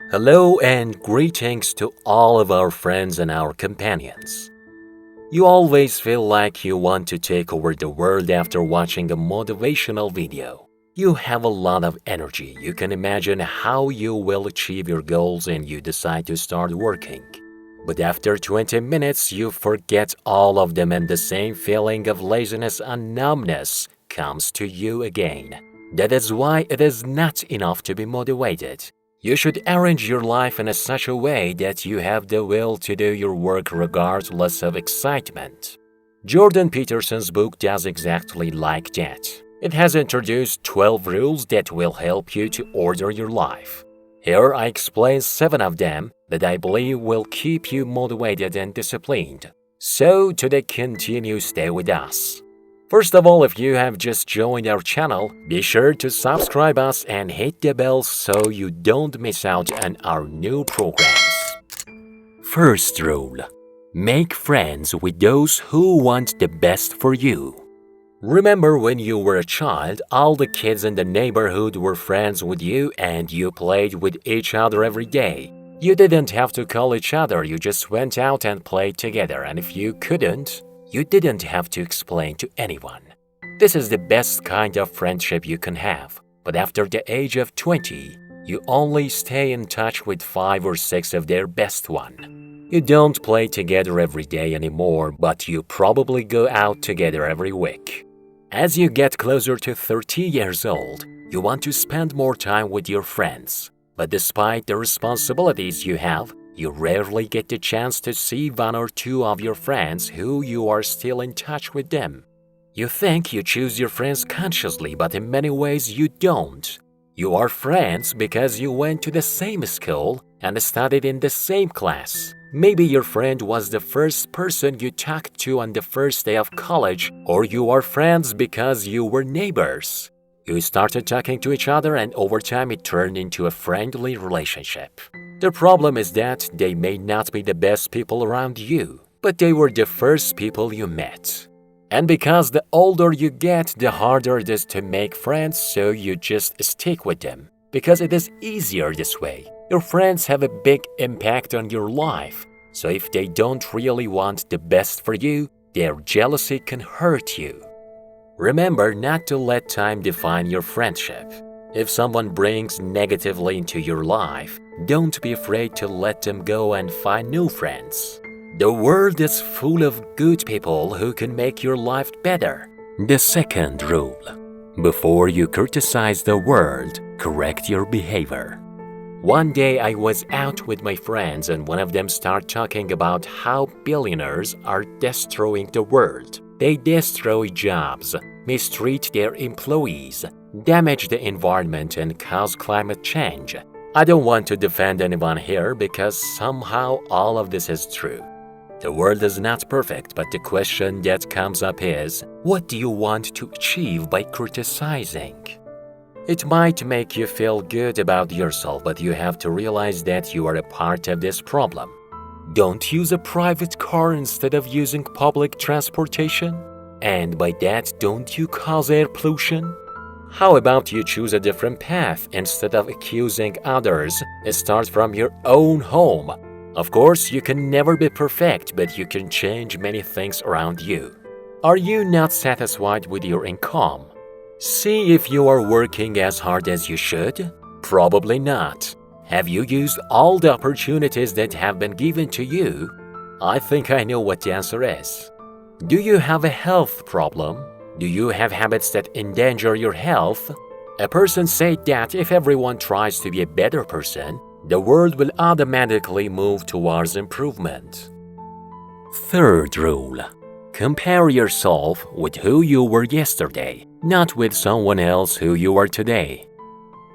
Hello and greetings to all of our friends and our companions. You always feel like you want to take over the world after watching a motivational video. You have a lot of energy, you can imagine how you will achieve your goals and you decide to start working. But after 20 minutes, you forget all of them and the same feeling of laziness and numbness comes to you again. That is why it is not enough to be motivated. You should arrange your life in such a way that you have the will to do your work regardless of excitement. Jordan Peterson's book does exactly like that. It has introduced 12 rules that will help you to order your life. Here I explain 7 of them that I believe will keep you motivated and disciplined. So today continue stay with us. First of all, if you have just joined our channel, be sure to subscribe us and hit the bell so you don't miss out on our new programs. First rule: make friends with those who want the best for you. Remember when you were a child, all the kids in the neighborhood were friends with you and you played with each other every day. You didn't have to call each other, you just went out and played together, and if you couldn't, you didn't have to explain to anyone. This is the best kind of friendship you can have, but after the age of 20, you only stay in touch with 5 or 6 of their best ones. You don't play together every day anymore, but you probably go out together every week. As you get closer to 30 years old, you want to spend more time with your friends. But despite the responsibilities you have, you rarely get the chance to see 1 or 2 of your friends who you are still in touch with them. You think you choose your friends consciously, but in many ways you don't. You are friends because you went to the same school and studied in the same class. Maybe your friend was the first person you talked to on the first day of college, or you are friends because you were neighbors. You started talking to each other and over time it turned into a friendly relationship. The problem is that they may not be the best people around you, but they were the first people you met. And because the older you get, the harder it is to make friends, so you just stick with them, because it is easier this way. Your friends have a big impact on your life, so if they don't really want the best for you, their jealousy can hurt you. Remember not to let time define your friendship. If someone brings negatively into your life, don't be afraid to let them go and find new friends. The world is full of good people who can make your life better. The second rule: before you criticize the world, correct your behavior. One day I was out with my friends and one of them started talking about how billionaires are destroying the world. They destroy jobs, mistreat their employees, damage the environment and cause climate change. I don't want to defend anyone here because somehow all of this is true. The world is not perfect, but the question that comes up is, what do you want to achieve by criticizing? It might make you feel good about yourself, but you have to realize that you are a part of this problem. Don't use a private car instead of using public transportation? And by that, don't you cause air pollution? How about you choose a different path instead of accusing others? Start from your own home. Of course, you can never be perfect, but you can change many things around you. Are you not satisfied with your income? See if you are working as hard as you should? Probably not. Have you used all the opportunities that have been given to you? I think I know what the answer is. Do you have a health problem? Do you have habits that endanger your health? A person said that if everyone tries to be a better person, the world will automatically move towards improvement. Third rule: compare yourself with who you were yesterday, not with someone else who you are today.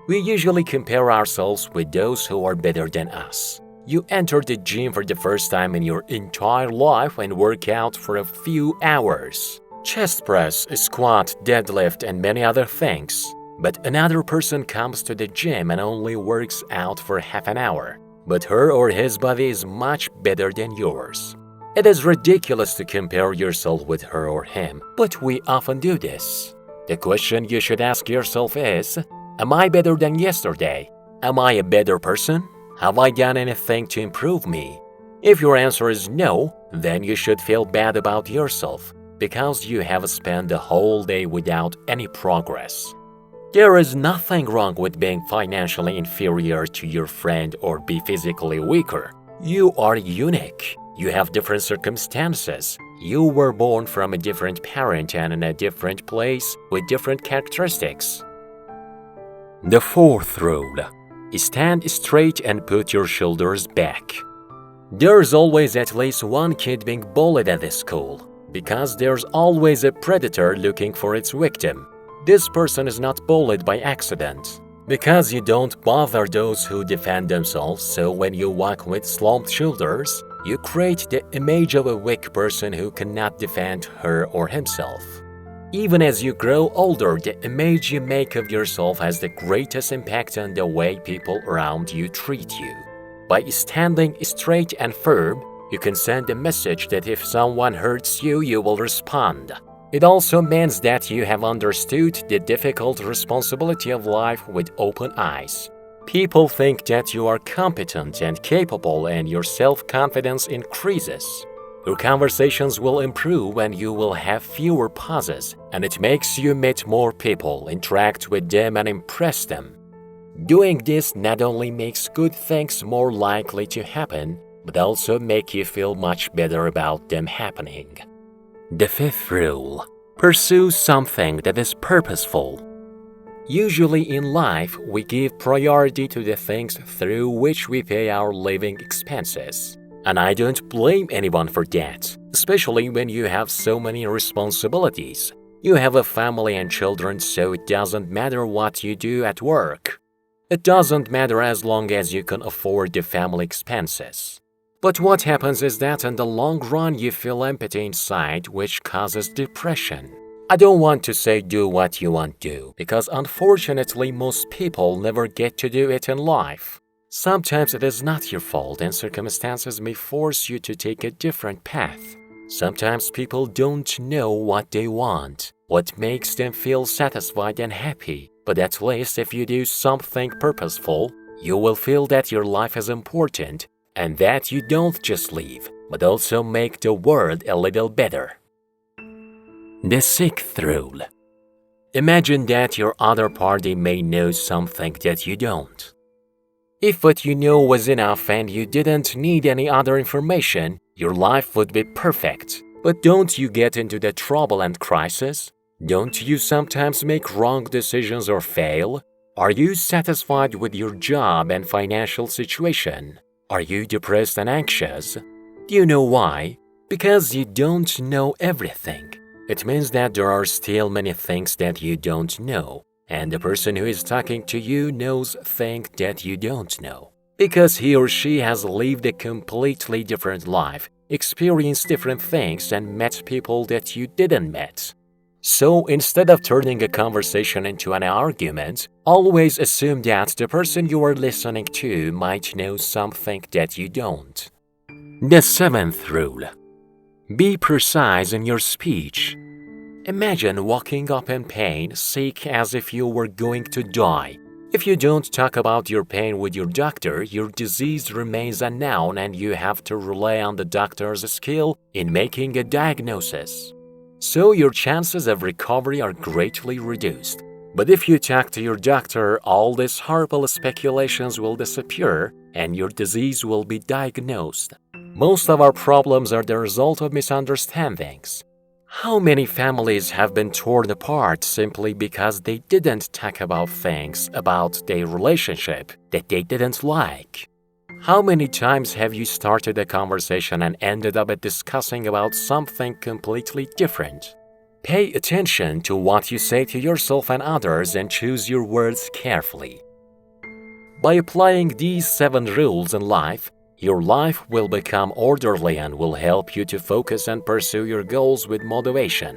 We usually compare ourselves with those who are better than us. You enter the gym for the first time in your entire life and work out for a few hours. Chest press, squat, deadlift, and many other things. But another person comes to the gym and only works out for half an hour. But her or his body is much better than yours. It is ridiculous to compare yourself with her or him, but we often do this. The question you should ask yourself is, am I better than yesterday? Am I a better person? Have I done anything to improve me? If your answer is no, then you should feel bad about yourself because you have spent the whole day without any progress. There is nothing wrong with being financially inferior to your friend or be physically weaker. You are unique. You have different circumstances. You were born from a different parent and in a different place with different characteristics. The fourth rule: stand straight and put your shoulders back. There's always at least one kid being bullied at this school, because there's always a predator looking for its victim. This person is not bullied by accident, because you don't bother those who defend themselves, so when you walk with slumped shoulders, you create the image of a weak person who cannot defend her or himself. Even as you grow older, the image you make of yourself has the greatest impact on the way people around you treat you. By standing straight and firm, you can send a message that if someone hurts you, you will respond. It also means that you have understood the difficult responsibility of life with open eyes. People think that you are competent and capable, and your self-confidence increases. Your conversations will improve and you will have fewer pauses, and it makes you meet more people, interact with them, and impress them. Doing this not only makes good things more likely to happen, but also make you feel much better about them happening. The fifth rule: pursue something that is purposeful. Usually in life, we give priority to the things through which we pay our living expenses. And I don't blame anyone for that, especially when you have so many responsibilities. You have a family and children, so it doesn't matter what you do at work. It doesn't matter as long as you can afford the family expenses. But what happens is that in the long run you feel empty inside, which causes depression. I don't want to say do what you want to, because unfortunately most people never get to do it in life. Sometimes it is not your fault and circumstances may force you to take a different path. Sometimes people don't know what they want, what makes them feel satisfied and happy. But at least if you do something purposeful, you will feel that your life is important and that you don't just live, but also make the world a little better. The sixth rule: imagine that your other party may know something that you don't. If what you know was enough and you didn't need any other information, your life would be perfect. But don't you get into the trouble and crisis? Don't you sometimes make wrong decisions or fail? Are you satisfied with your job and financial situation? Are you depressed and anxious? Do you know why? Because you don't know everything. It means that there are still many things that you don't know, and the person who is talking to you knows things that you don't know. Because he or she has lived a completely different life, experienced different things, and met people that you didn't met. So instead of turning a conversation into an argument, always assume that the person you are listening to might know something that you don't. The seventh rule: be precise in your speech. Imagine walking up in pain, sick as if you were going to die. If you don't talk about your pain with your doctor, your disease remains unknown and you have to rely on the doctor's skill in making a diagnosis. So your chances of recovery are greatly reduced. But if you talk to your doctor, all these horrible speculations will disappear and your disease will be diagnosed. Most of our problems are the result of misunderstandings. How many families have been torn apart simply because they didn't talk about things about their relationship that they didn't like? How many times have you started a conversation and ended up discussing about something completely different? Pay attention to what you say to yourself and others and choose your words carefully. By applying these 7 rules in life, your life will become orderly and will help you to focus and pursue your goals with motivation.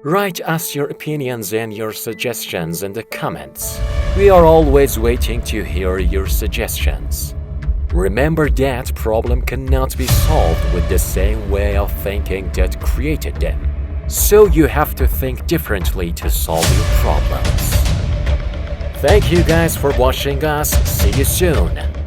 Write us your opinions and your suggestions in the comments. We are always waiting to hear your suggestions. Remember that problem cannot be solved with the same way of thinking that created them. So you have to think differently to solve your problems. Thank you guys for watching us. See you soon.